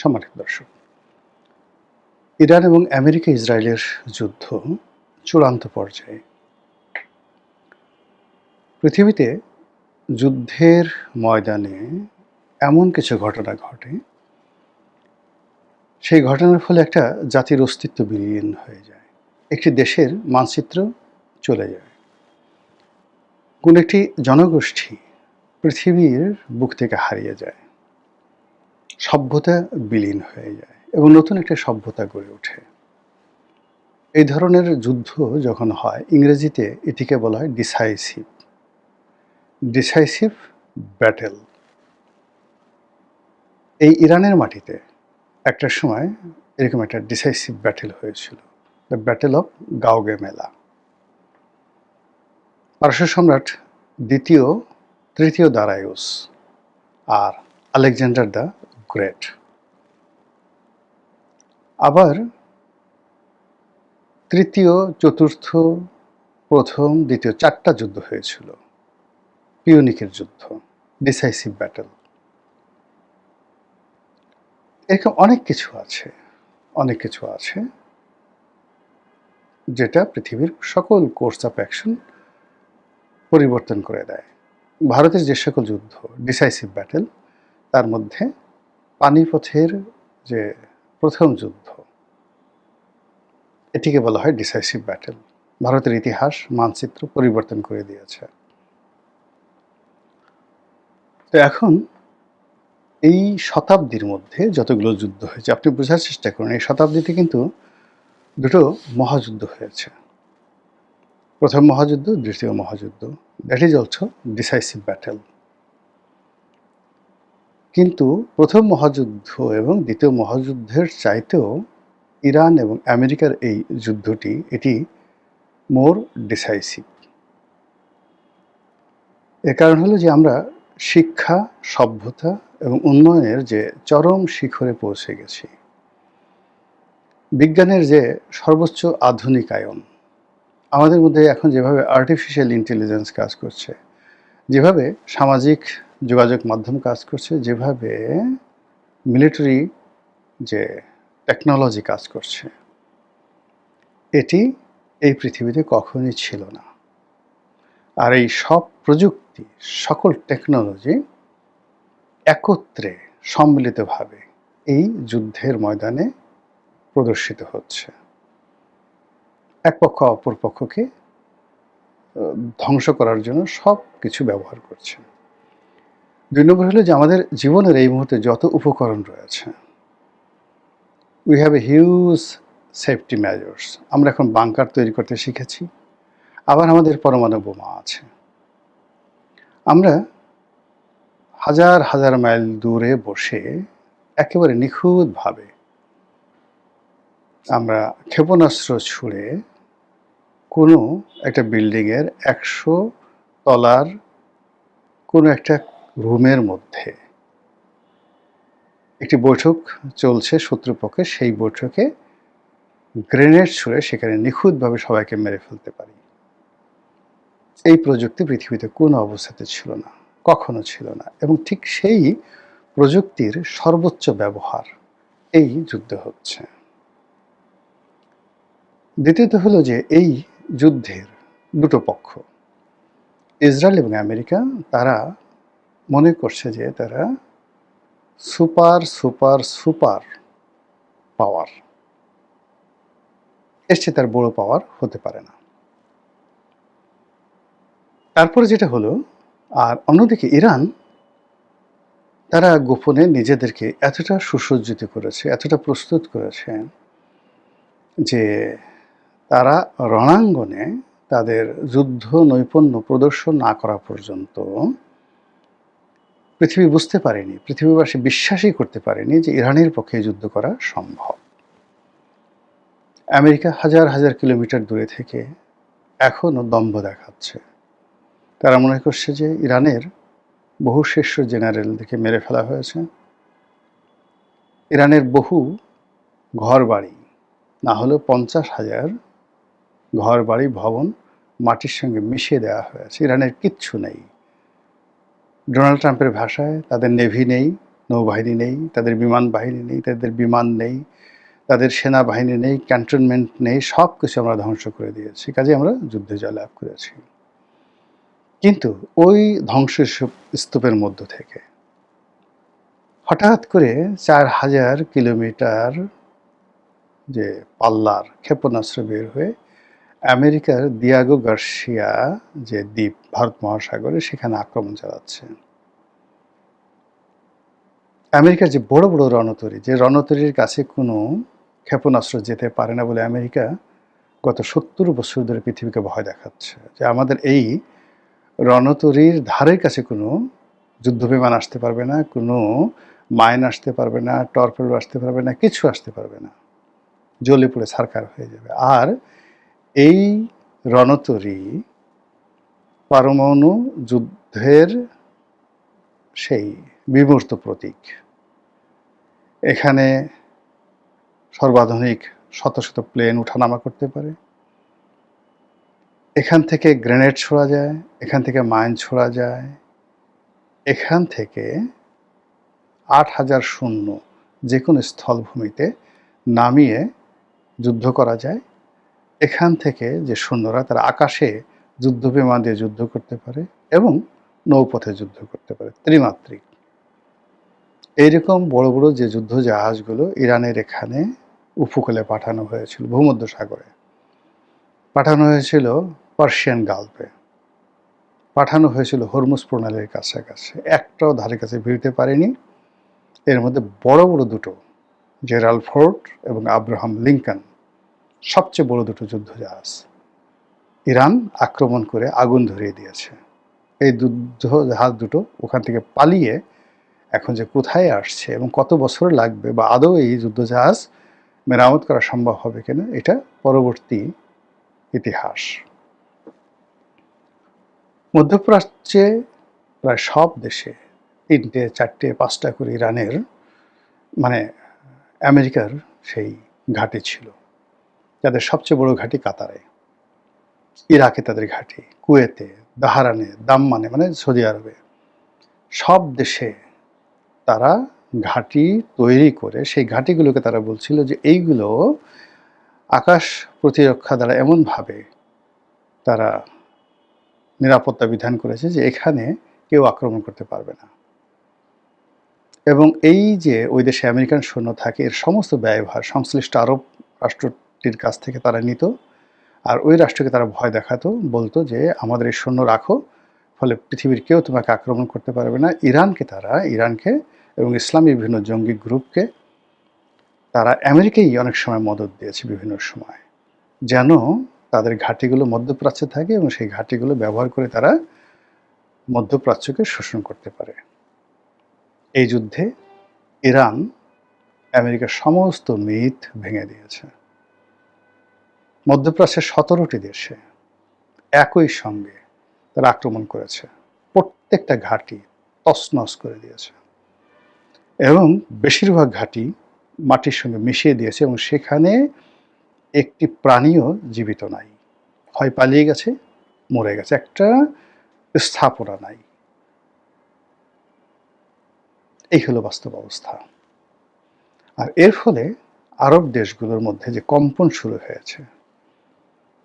সম্মানিত দর্শক, ইরান এবং আমেরিকা ইসরায়েলের যুদ্ধ চূড়ান্ত পর্যায়ে। পৃথিবীতে যুদ্ধের ময়দানে এমন কিছু ঘটনা ঘটে, সেই ঘটনার ফলে একটা জাতির অস্তিত্ব বিলীন হয়ে যায়, একটি দেশের মানচিত্র চলে যায়, কোন একটি জনগোষ্ঠী পৃথিবীর বুক থেকে হারিয়ে যায়, সভ্যতা বিলীন হয়ে যায় এবং নতুন একটা সভ্যতা গড়ে ওঠে। এই ধরনের যুদ্ধ যখন হয়, ইংরেজিতে এটিকে বলা হয় ডিসাইসিভ ব্যাটেল। এই ইরানের মাটিতে একটা সময় এরকম একটা ডিসাইসিভ ব্যাটেল হয়েছিল, দ্য ব্যাটেল অফ গাওগেমেলা। পারস্য সম্রাট তৃতীয় দারায়ুস আর আলেকজান্ডার দ্য গ্রেট। আবার তৃতীয়, চতুর্থ, প্রথম, দ্বিতীয় 4টা যুদ্ধ হয়েছিল, পিউনিকের যুদ্ধ, ডিসাইসিভ ব্যাটেল। এরকম অনেক কিছু আছে যেটা পৃথিবীর সকল কোর্স অফ অ্যাকশন পরিবর্তন করে দেয়। ভারতের যে সকল যুদ্ধ ডিসাইসিভ ব্যাটেল, তার মধ্যে পানিপথের যে প্রথম যুদ্ধ, এটিকে বলা হয় ডিসাইসিভ ব্যাটেল। ভারতের ইতিহাস মানচিত্র পরিবর্তন করে দিয়েছে। তো এখন এই শতাব্দীর মধ্যে যতগুলো যুদ্ধ হয়েছে, আপনি বোঝার চেষ্টা করুন, এই শতাব্দীতে কিন্তু দুটো মহাযুদ্ধ হয়েছে। প্রথম মহাযুদ্ধ, দ্বিতীয় মহাযুদ্ধ, that is also decisive battle. কিন্তু প্রথম মহাযুদ্ধ এবং দ্বিতীয় মহাযুদ্ধের চাইতেও ইরান এবং আমেরিকার এই যুদ্ধটি, এটি মোর ডিসাইসিভ। এর কারণ হলো যে আমরা শিক্ষা, সভ্যতা এবং উন্নয়নের যে চরম শিখরে পৌঁছে গেছি, বিজ্ঞানের যে সর্বোচ্চ আধুনিকায়ন, আমাদের মধ্যে এখন যেভাবে আর্টিফিশিয়াল ইন্টেলিজেন্স কাজ করছে, যেভাবে সামাজিক যোগাযোগ মাধ্যম কাজ করছে, যেভাবে মিলিটারি যে টেকনোলজি কাজ করছে, এটি এই পৃথিবীতে কখনোই ছিল না। আর এই সব প্রযুক্তি, সকল টেকনোলজি একত্রে সম্মিলিতভাবে এই যুদ্ধের ময়দানে প্রদর্শিত হচ্ছে। এক পক্ষ অপর পক্ষকে ধ্বংস করার জন্য সব কিছু ব্যবহার করছে। 2 নম্বর হলো যে আমাদের জীবনের এই মুহূর্তে যত উপকরণ রয়েছে, we have a huge safety measures. আমরা এখন বাংকার তৈরি করতে শিখেছি, আবার আমাদের পরমাণু বোমা আছে। আমরা হাজার হাজার মাইল দূরে বসে একেবারে নিখুঁতভাবে আমরা ক্ষেপণাস্ত্র ছুঁড়ে কোনো একটা বিল্ডিংয়ের 100 তলার কোনো একটা রুমের মধ্যে একটি বৈঠক চলছে শত্রুপক্ষে, সেই বৈঠকে গ্রেনেড ছুঁড়ে সেখানে নিখুঁতভাবে সবাইকে মেরে ফেলতে পারি। এই প্রযুক্তি পৃথিবীতে কোনো অবস্থাতে ছিল না, কখনো ছিল না, এবং ঠিক সেই প্রযুক্তির সর্বোচ্চ ব্যবহার এই যুদ্ধে হচ্ছে। দ্বিতীয়ত হলো যে এই যুদ্ধের দুটো পক্ষ, ইসরায়েল এবং আমেরিকা, তারা মনে করছে যে তারা সুপার সুপার সুপার পাওয়ার, এর চেয়ে তার বড় পাওয়ার হতে পারে না। তারপরে যেটা হলো, আর অন্যদিকে ইরান, তারা গোপনে নিজেদেরকে এতটা সুসজ্জিত করেছে, এতটা প্রস্তুত করেছে যে তারা রণাঙ্গনে তাদের যুদ্ধ নৈপুণ্য প্রদর্শন না করা পর্যন্ত পৃথিবী বুঝতে পারেনি, পৃথিবীবাসী বিশ্বাসই করতে পারেনি যে ইরানের পক্ষে যুদ্ধ করা সম্ভব। আমেরিকা হাজার হাজার কিলোমিটার দূরে থেকে এখনও দম্ভ দেখাচ্ছে। তারা মনে করছে যে ইরানের বহু শীর্ষ জেনারেলদেরকে মেরে ফেলা হয়েছে, ইরানের বহু ঘর বাড়ি, না হলেও 50,000 ঘর বাড়ি ভবন মাটির সঙ্গে মিশিয়ে দেওয়া হয়েছে। ইরানের কিচ্ছু নেই। ডোনাল্ড ট্রাম্পের ভাষায় তাদের নেভি নেই, নৌবাহিনী নেই, তাদের বিমান বাহিনী নেই, তাদের বিমান নেই, তাদের সেনাবাহিনী নেই, ক্যান্টনমেন্ট নেই, সব কিছু আমরা ধ্বংস করে দিয়েছি। কাজে আমরা যুদ্ধে জয়লাভ করেছি। কিন্তু ওই ধ্বংসস্তূপের মধ্য থেকে হঠাৎ করে ৪,০০০ কিলোমিটার যে পাল্লার ক্ষেপণাস্ত্র বের হয়ে আমেরিকার দিয়াগো গার্সিয়া যে দ্বীপ ভারত মহাসাগরে সেখানে আক্রমণ চালাচ্ছে। আমেরিকার যে বড় বড় রণতরী, যে রণতরীর কাছে কোনো ক্ষেপণাস্ত্র যেতে পারে না বলে আমেরিকা গত ৭০ বছর ধরে পৃথিবীকে ভয় দেখাচ্ছে যে আমাদের এই রণতরীর ধারের কাছে কোনো যুদ্ধবিমান আসতে পারবে না, কোনো মাইন আসতে পারবে না, টর্পেডো আসতে পারবে না, কিছু আসতে পারবে না, জ্বলে পুড়ে ছারখার হয়ে যাবে। আর এই রণতরী পারমাণু যুদ্ধের সেই বিমূর্ত প্রতীক। এখানে সর্বাধুনিক শত শত প্লেন উঠানামা করতে পারে, এখান থেকে গ্রেনেড ছোড়া যায়, এখান থেকে মাইন ছোড়া যায়, এখান থেকে ৮,০০০ শূন্য যে কোনো স্থলভূমিতে নামিয়ে যুদ্ধ করা যায়। এখান থেকে যে সৈন্যরা তারা আকাশে যুদ্ধ বিমান দিয়ে যুদ্ধ করতে পারে এবং নৌপথে যুদ্ধ করতে পারে, ত্রিমাত্রিক। এইরকম বড় বড় যে যুদ্ধ জাহাজগুলো ইরানের এখানে উপকূলে পাঠানো হয়েছিল, ভূমধ্য সাগরে পাঠানো হয়েছিল, পার্সিয়ান গালফে পাঠানো হয়েছিল, হরমুজ প্রণালীর কাছাকাছি, একটাও ধারে কাছে ভিড়তে পারেনি। এর মধ্যে বড় বড় দুটো, জেরাল্ড ফোর্ড এবং আব্রাহাম লিঙ্কন, সবচেয়ে বড় দুটো যুদ্ধ জাহাজ ইরান আক্রমণ করে আগুন ধরিয়ে দিয়েছে। এই যুদ্ধ জাহাজ দুটো ওখান থেকে পালিয়ে এখন যে কোথায় আসছে এবং কত বছর লাগবে বা আদৌ এই যুদ্ধজাহাজ মেরামত করা সম্ভব হবে কিনা, এটা পরবর্তী ইতিহাস। মধ্যপ্রাচ্যে প্রায় সব দেশে ৩টে ৪টে ৫টা করে ইরানের মানে আমেরিকার সেই ঘাঁটি ছিল। তাদের সবচেয়ে বড় ঘাঁটি কাতারে, ইরাকে তাদের ঘাঁটি, কুয়েতে, বাহরাইনে, দাম্মানে মানে সৌদি আরবে, সব দেশে তারা ঘাঁটি তৈরি করে সেই ঘাঁটিগুলোকে তারা বলছিল যে এইগুলো আকাশ প্রতিরক্ষা দ্বারা এমনভাবে তারা নিরাপত্তা বিধান করেছে যে এখানে কেউ আক্রমণ করতে পারবে না। এবং এই যে ওই দেশে আমেরিকান সৈন্য থাকে, এর সমস্ত ব্যয়ভার সংশ্লিষ্ট আরব রাষ্ট্রটির কাছ থেকে তারা নিত। আর ওই রাষ্ট্রকে তারা ভয় দেখাতো, বলতো যে আমাদের এই সৈন্য রাখো, ফলে পৃথিবীর কেউ তোমাকে আক্রমণ করতে পারবে না। ইরানকে এবং ইসলামী বিভিন্ন জঙ্গি গ্রুপকে তারা আমেরিকাই অনেক সময় মদত দিয়েছে বিভিন্ন সময়, যেন তাদের ঘাঁটিগুলো মধ্যপ্রাচ্যে থাকে এবং সেই ঘাঁটিগুলো ব্যবহার করে তারা মধ্যপ্রাচ্যকে শোষণ করতে পারে। এই যুদ্ধে ইরান আমেরিকার সমস্ত মিথ ভেঙে দিয়েছে। মধ্যপ্রাচ্যের 17টি দেশে একই সঙ্গে তারা আক্রমণ করেছে, প্রত্যেকটা ঘাঁটি তছনছ করে দিয়েছে এবং বেশিরভাগ ঘাঁটি মাটির সঙ্গে মিশিয়ে দিয়েছে এবং সেখানে একটি প্রাণীও জীবিত নাই, হয় পালিয়ে গেছে, মরে গেছে, একটা স্থাপনা নাই। এই হলো বাস্তব অবস্থা। আর এর ফলে আরব দেশগুলোর মধ্যে যে কম্পন শুরু হয়েছে,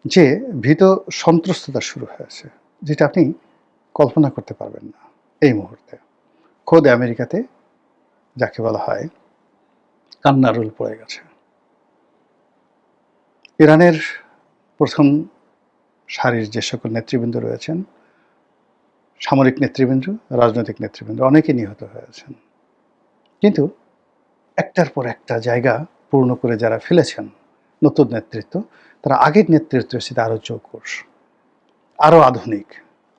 যে ভীত সন্ত্রস্ততা শুরু হয়েছে, যেটা আপনি কল্পনা করতে পারবেন না এই মুহূর্তে। খোদ আমেরিকাতে যাকে বলা হয় কান্নার রোল পড়ে গেছে। ইরানের প্রথম সারির যে সকল নেতৃবৃন্দ রয়েছেন, সামরিক নেতৃবৃন্দ, রাজনৈতিক নেতৃবৃন্দ, অনেকে নিহত হয়েছেন। কিন্তু একটার পর একটা জায়গা পূর্ণ করে যারা ফেলেছেন নতুন নেতৃত্ব, তারা আগের নেতৃত্বের সাথে আরও চৌকস, আরও আধুনিক,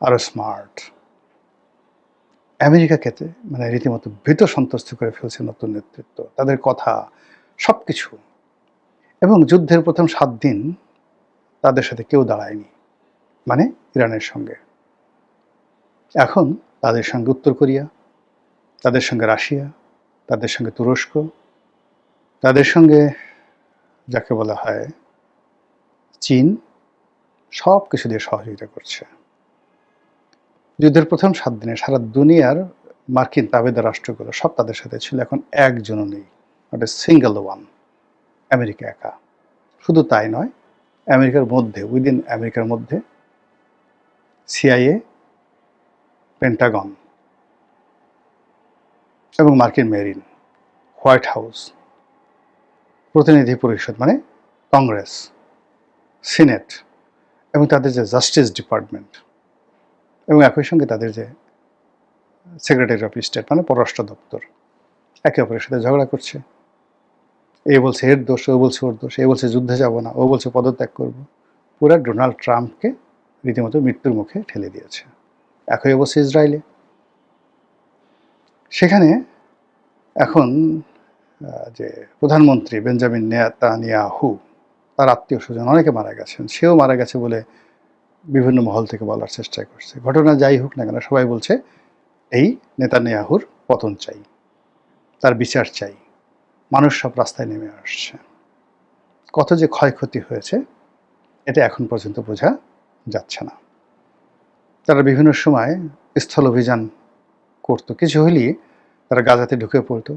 আরও স্মার্ট। আমেরিকাকে মানে রীতিমতো ভীত সন্ত্রস্ত করে ফেলছে নতুন নেতৃত্ব, তাদের কথা সব কিছু। এবং যুদ্ধের প্রথম 7 দিন তাদের সাথে কেউ দাঁড়ায়নি, মানে ইরানের সঙ্গে। এখন তাদের সঙ্গে উত্তর কোরিয়া, তাদের সঙ্গে রাশিয়া, তাদের সঙ্গে তুরস্ক, তাদের সঙ্গে যাকে বলা হয় চীন, সব কিছু দিয়ে সহযোগিতা করছে। যুদ্ধের প্রথম 7 দিনে সারা দুনিয়ার মার্কিন তাবেদার রাষ্ট্রগুলো সব তাদের সাথে ছিল, এখন একজনও নেই, not a single one, America একা। শুধু তাই নয়, আমেরিকার মধ্যে, উইদিন আমেরিকার মধ্যে সিআইএ, পেন্টাগন এবং মার্কিন মেরিন, হোয়াইট হাউস, প্রতিনিধি পরিষদ মানে কংগ্রেস, সিনেট এবং তাদের যে জাস্টিস ডিপার্টমেন্ট এবং একই সঙ্গে তাদের যে সেক্রেটারি অফ স্টেট মানে পররাষ্ট্র দপ্তর একে অপরের সাথে ঝগড়া করছে। এ বলছে এর দোষ, ও বলছে ওর দোষ, এ বলছে যুদ্ধে যাব না, ও বলছে পদত্যাগ করব। পুরা ডোনাল্ড ট্রাম্পকে রীতিমতো মৃত্যুর মুখে ঠেলে দিয়েছে। একই অবস্থা ইসরায়েলে। সেখানে এখন যে প্রধানমন্ত্রী বেঞ্জামিন নেতানিয়াহু, তার আত্মীয় স্বজন অনেকে মারা গেছেন, সেও মারা গেছে বলে বিভিন্ন মহল থেকে বলার চেষ্টা করছে। ঘটনা যাই হোক না কেন, সবাই বলছে এই নেতানিয়াহুর পতন চাই, তার বিচার চাই। মানুষ সব রাস্তায় নেমে আসছে। কত যে ক্ষয়ক্ষতি হয়েছে এটা এখন পর্যন্ত বোঝা যাচ্ছে না। তারা বিভিন্ন সময় স্থল অভিযান করত, কিছু হলেই তারা গাজাতে ঢুকে পড়তো,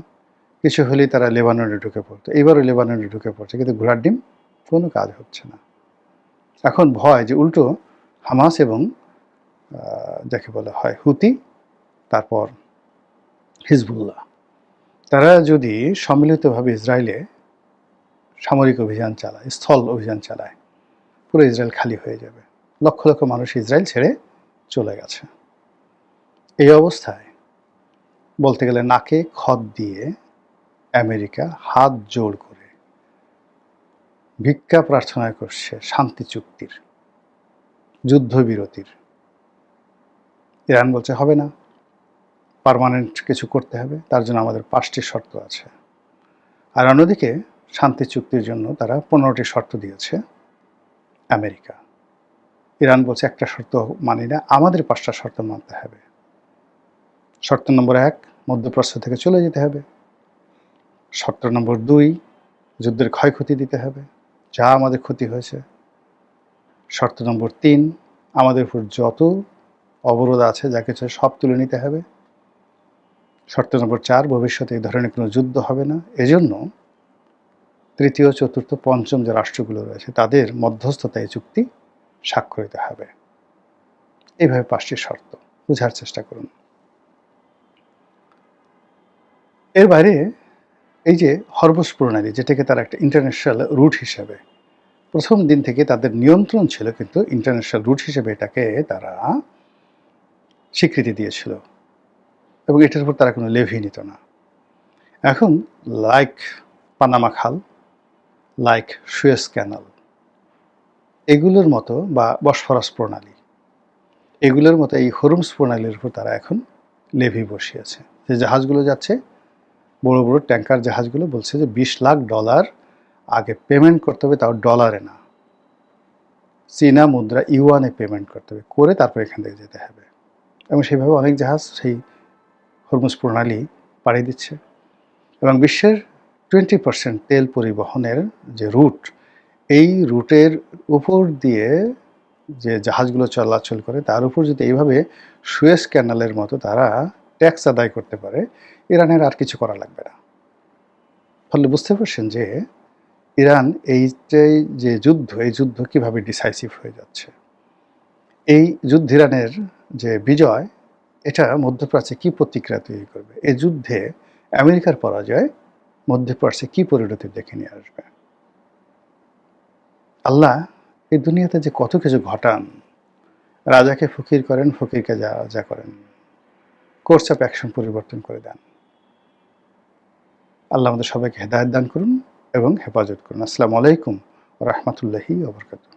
কিছু হলেই তারা লেবাননে ঢুকে পড়তো। এবারও লেবাননে ঢুকে পড়ছে, কিন্তু ঘোড়ার ডিম কোনো কাজ হচ্ছে না। এখন ভয় যে উল্টো হামাস এবং যাকে বলা হয় হুতি, তারপর হিজবুল্লাহ, তারা যদি সম্মিলিতভাবে ইসরায়েলে সামরিক অভিযান চালায়, স্থল অভিযান চালায়, পুরো ইসরায়েল খালি হয়ে যাবে। লক্ষ লক্ষ মানুষ ইসরায়েল ছেড়ে চলে গেছে। এই অবস্থায় বলতে গেলে নাকে খত দিয়ে আমেরিকা হাত জোড় করে ভিক্ষা প্রার্থনা করছে শান্তি চুক্তির, যুদ্ধবিরতির। ইরান বলছে হবে না, পার্মানেন্ট কিছু করতে হবে, তার জন্য আমাদের 5টি শর্ত আছে। আর অন্যদিকে শান্তি চুক্তির জন্য তারা 15টি শর্ত দিয়েছে আমেরিকা। ইরান বলছে একটা শর্ত মানি না, আমাদের 5টা শর্ত মানতে হবে। শর্ত নম্বর 1, মধ্যপ্রাচ্য থেকে চলে যেতে হবে। শর্ত নম্বর 2, যুদ্ধের ক্ষয়ক্ষতি দিতে হবে, যা আমাদের ক্ষতি হয়েছে। শর্ত নম্বর 3, আমাদের উপর যত অবরোধ আছে, যা কিছু সব তুলে নিতে হবে। শর্ত নম্বর 4, ভবিষ্যতে এই ধরনের কোনো যুদ্ধ হবে না, এজন্য তৃতীয়, চতুর্থ, পঞ্চম যে রাষ্ট্রগুলো রয়েছে তাদের মধ্যস্থতায় এই চুক্তি স্বাক্ষরিত হবে। এইভাবে 5টি শর্ত, বোঝার চেষ্টা করুন। এর বাইরে এই যে হরমুজ প্রণালী, যেটাকে তারা একটা ইন্টারন্যাশনাল রুট হিসেবে প্রথম দিন থেকে তাদের নিয়ন্ত্রণ ছিল, কিন্তু ইন্টারন্যাশনাল রুট হিসেবে এটাকে তারা স্বীকৃতি দিয়েছিল এবং এটার উপর তারা কোনো লেভি নিত না। এখন লাইক পানামা খাল, লাইক সুয়েজ ক্যানাল, এগুলোর মতো বা বসফরাস প্রণালী, এগুলোর মতো এই হরমুজ প্রণালীর উপর তারা এখন লেভি বসিয়েছে। যে জাহাজগুলো যাচ্ছে, বড় বড় ট্যাঙ্কার জাহাজগুলো, বলছে যে $20 লাখ আগে পেমেন্ট করতে হবে, তাও ডলারে না, চীনা মুদ্রা ইউয়ানে পেমেন্ট করতে হবে, করে তারপর এখান থেকে যেতে হবে। এবং সেইভাবে অনেক জাহাজ সেই হরমুজ প্রণালী পাড়ি দিচ্ছে। এবং বিশ্বের 20% তেল পরিবহনের যে রুট, এই রুটের উপর দিয়ে যে জাহাজগুলো চলাচল করে, তার উপর যদি এইভাবে সুয়েজ ক্যানালের মতো তারা ট্যাক্স আদায় করতে পারে, ইরানের আর কিছু করা লাগবে না। ফলে বুঝতে পারছেন যে ইরান এইটাই যে যুদ্ধ, এই যুদ্ধ কীভাবে ডিসাইসিভ হয়ে যাচ্ছে। এই যুদ্ধ, ইরানের যে বিজয়, এটা মধ্যপ্রাচ্যে কী প্রতিক্রিয়া তৈরি করবে, এই যুদ্ধে আমেরিকার পরাজয় মধ্যপ্রাচ্যে কী পরিণতি ডেকে নিয়ে আসবে। আল্লাহ এই দুনিয়াতে যে কত কিছু ঘটান, রাজাকে ফকির করেন, ফকিরকে রাজা করেন, কোর্স অফ অ্যাকশন পরিবর্তন করে দেন। আল্লাহ আমাদের সবাইকে হেদায়েত দান করুন এবং হেফাজত করুন। আসসালামু আলাইকুম ওয়া রাহমাতুল্লাহি ওয়া বারাকাতুহু।